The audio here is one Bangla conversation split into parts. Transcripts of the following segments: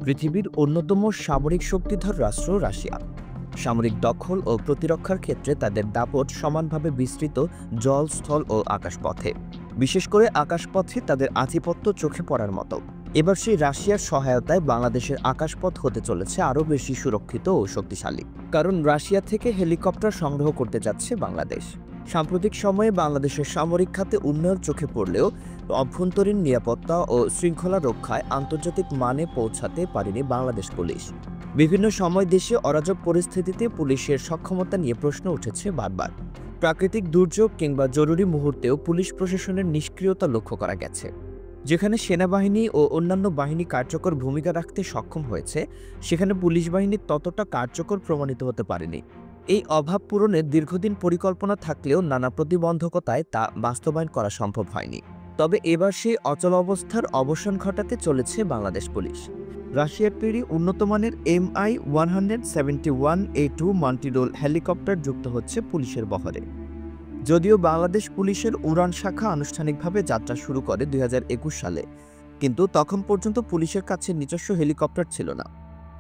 পৃথিবীর অন্যতম সামরিক শক্তিধর রাষ্ট্র রাশিয়া। সামরিক দখল ও প্রতিরক্ষার ক্ষেত্রে তাদের দাপট সমানভাবে বিস্তৃত জল, স্থল ও আকাশপথে। বিশেষ করে আকাশপথে তাদের আধিপত্য চোখে পড়ার মতো। এবার সেই রাশিয়ার সহায়তায় বাংলাদেশের আকাশপথ হতে চলেছে আরও বেশি সুরক্ষিত ও শক্তিশালী। কারণ রাশিয়া থেকে হেলিকপ্টার সংগ্রহ করতে যাচ্ছে বাংলাদেশ। সাম্প্রতিক সময়ে বাংলাদেশের সামরিক খাতে উন্নয়ন চোখে পড়লেও অভ্যন্তরীণ নিরাপত্তা ও শৃঙ্খলা রক্ষায় আন্তর্জাতিক মানে পৌঁছাতে পারেনি বাংলাদেশ পুলিশ। বিভিন্ন সময় দেশে অরাজক পরিস্থিতিতে পুলিশের সক্ষমতা নিয়ে প্রশ্ন উঠেছে বারবার। প্রাকৃতিক দুর্যোগ কিংবা জরুরি মুহূর্তেও পুলিশ প্রশাসনের নিষ্ক্রিয়তা লক্ষ্য করা গেছে। যেখানে সেনাবাহিনী ও অন্যান্য বাহিনী কার্যকর ভূমিকা রাখতে সক্ষম হয়েছে, সেখানে পুলিশ বাহিনী ততটা কার্যকর প্রমাণিত হতে পারেনি। এই অভাব পূরণের দীর্ঘদিন পরিকল্পনা থাকলেও নানা প্রতিবন্ধকতায় তা বাস্তবায়ন করা সম্ভব হয়নি। তবে এবার সেই অচল অবস্থার অবসান ঘটাতে চলেছে বাংলাদেশ পুলিশ। রাশিয়ার তৈরি উন্নতমানের MI-171A2 মাল্টিরোল হেলিকপ্টার যুক্ত হচ্ছে পুলিশের বহরে। যদিও বাংলাদেশ পুলিশের উড়ান শাখা আনুষ্ঠানিকভাবে যাত্রা শুরু করে 2021 সালে, কিন্তু তখন পর্যন্ত পুলিশের কাছে নিজস্ব হেলিকপ্টার ছিল না।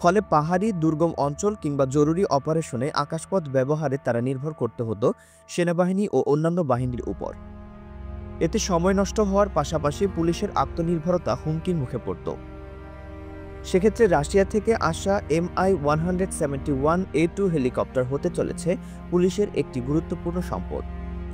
ফলে পাহাড়ি, দুর্গম অঞ্চল কিংবা জরুরি অপারেশনে আকাশপথ ব্যবহারে তারা নির্ভর করতে হতো সেনাবাহিনী ও অন্যান্য বাহিনীর উপর। এতে সময় নষ্ট হওয়ার পাশাপাশি পুলিশের আত্মনির্ভরতা হুমকির মুখে পড়ত। সেক্ষেত্রে রাশিয়া থেকে আসা MI-171A2 হেলিকপ্টার হতে চলেছে পুলিশের একটি গুরুত্বপূর্ণ সম্পদ।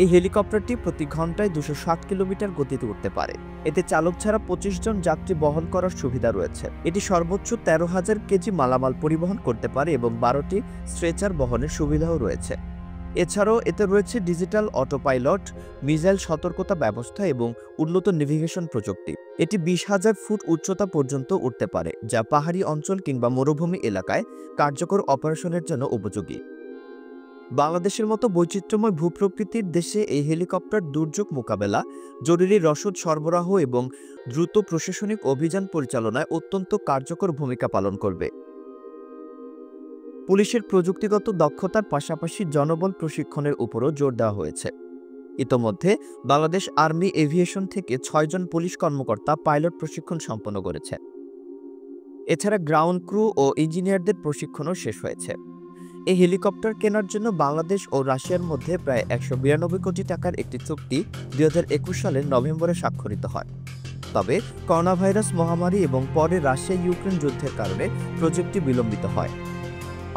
এই হেলিকপ্টারটি প্রতি ঘন্টায় 260 কিলোমিটার গতিতে উঠতে পারে। এতে চালক ছাড়া 25 জন যাত্রী বহন করার সুবিধা রয়েছে। এটি সর্বোচ্চ 13,000 কেজি মালামাল পরিবহন করতে পারে এবং 12টি স্ট্রেচার বহনের সুবিধাও রয়েছে। এছাড়াও এতে রয়েছে ডিজিটাল অটো পাইলট, মিসাইল সতর্কতা ব্যবস্থা এবং উন্নত নেভিগেশন প্রযুক্তি। এটি 20,000 ফুট উচ্চতা পর্যন্ত উঠতে পারে, যা পাহাড়ি অঞ্চল কিংবা মরুভূমি এলাকায় কার্যকর অপারেশনের জন্য উপযোগী। বাংলাদেশের মতো বৈচিত্র্যময় ভূপ্রকৃতির দেশে এই হেলিকপ্টার দুর্যোগ মোকাবেলা, জরুরি রসদ সরবরাহ এবং দ্রুত প্রশাসনিক অভিযান পরিচালনায় অত্যন্ত কার্যকর ভূমিকা পালন করবে। পুলিশের প্রযুক্তিগত দক্ষতার পাশাপাশি জনবল প্রশিক্ষণের উপরও জোর দেওয়া হয়েছে। ইতোমধ্যে বাংলাদেশ আর্মি এভিয়েশন থেকে 6 জন পুলিশ কর্মকর্তা পাইলট প্রশিক্ষণ সম্পন্ন করেছে। এছাড়া গ্রাউন্ড ক্রু ও ইঞ্জিনিয়ারদের প্রশিক্ষণও শেষ হয়েছে। এই হেলিকপ্টার কেনার জন্য বাংলাদেশ ও রাশিয়ার মধ্যে প্রায় 192 কোটি টাকার একটি চুক্তি 2021 সালের নভেম্বরে স্বাক্ষরিত হয়। তবে করোনাভাইরাস মহামারী এবং পরে রাশিয়া-ইউক্রেন যুদ্ধের কারণে প্রজেক্টটি বিলম্বিত হয়।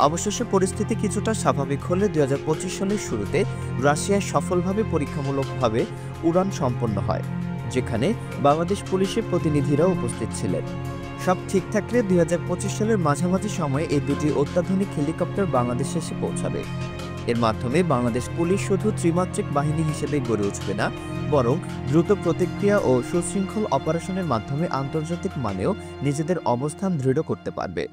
অবশেষে পরিস্থিতি কিছুটা স্বাভাবিক হলে 2025 সালের শুরুতে রাশিয়ায় সফলভাবে পরীক্ষামূলকভাবে উড়ান সম্পন্ন হয়, যেখানে বাংলাদেশ পুলিশের প্রতিনিধিরাও উপস্থিত ছিলেন। সব ঠিক থাকলে 2025 সালের মাঝামাঝি সময়ে এই দুটি অত্যাধুনিক হেলিকপ্টার বাংলাদেশে এসে পৌঁছাবে। এর মাধ্যমে বাংলাদেশ পুলিশ শুধু ত্রিমাত্রিক বাহিনী হিসেবে গড়ে উঠবে না, বরং দ্রুত প্রতিক্রিয়া ও সুশৃঙ্খল অপারেশনের মাধ্যমে আন্তর্জাতিক মানেও নিজেদের অবস্থান দৃঢ় করতে পারবে।